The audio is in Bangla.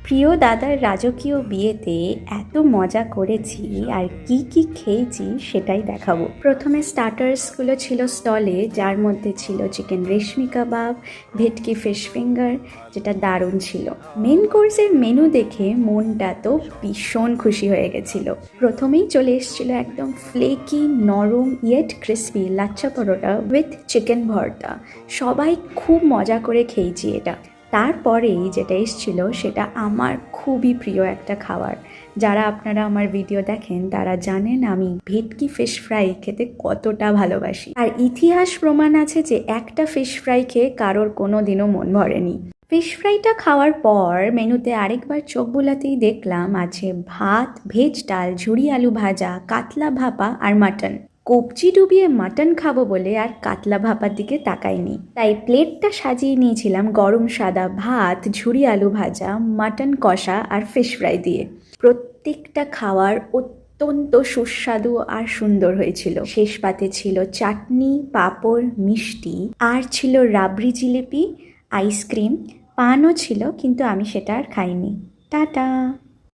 প্রিয় দাদার রাজকীয় বিয়েতে এত মজা করেছি আর কি কি খেয়েছি সেটাই দেখাবো। প্রথমে স্টার্টার্সগুলো ছিল স্টলে, যার মধ্যে ছিল চিকেন রেশমি কাবাব, ভেটকি ফিশ ফিঙ্গার, যেটা দারুণ ছিল। মেন কোর্সের মেনু দেখে মনটা তো ভীষণ খুশি হয়ে গেছিল। প্রথমেই চলে এসেছিল একদম ফ্লেকি নরম yet crispy lachha paratha with chicken ভর্তা। সবাই খুব মজা করে খেয়েছি এটা। তারপরেই যেটা এসেছিল সেটা আমার খুবই প্রিয় একটা খাবার। যারা আপনারা আমার ভিডিও দেখেন তারা জানেন আমি ভেটকি ফিশ ফ্রাই খেতে কতটা ভালোবাসি। আর ইতিহাস প্রমাণ আছে যে একটা ফিশ ফ্রাই খেয়ে কারোর কোনো দিনও মন ভরেনি। ফিশ ফ্রাইটা খাওয়ার পর মেনুতে আরেকবার চোখ বুলাতেই দেখলাম আছে ভাত, ভেজ ডাল, ঝুরি আলু ভাজা, কাতলা ভাপা আর মাটন। কবজি ডুবিয়ে মাটন খাবো বলে আর কাতলা ভাপার দিকে তাকাইনি, তাই প্লেটটা সাজিয়ে নিয়েছিলাম গরম সাদা ভাত, ঝুরি আলু ভাজা, মাটন কষা আর ফিশ ফ্রাই দিয়ে। প্রত্যেকটা খাওয়ার অত্যন্ত সুস্বাদু আর সুন্দর হয়েছিল। শেষ পাতে ছিল চাটনি, পাঁপড়, মিষ্টি আর ছিল রাবড়ি জিলিপি, আইসক্রিম, পানও ছিল, কিন্তু আমি সেটা আর খাইনি। টাটা।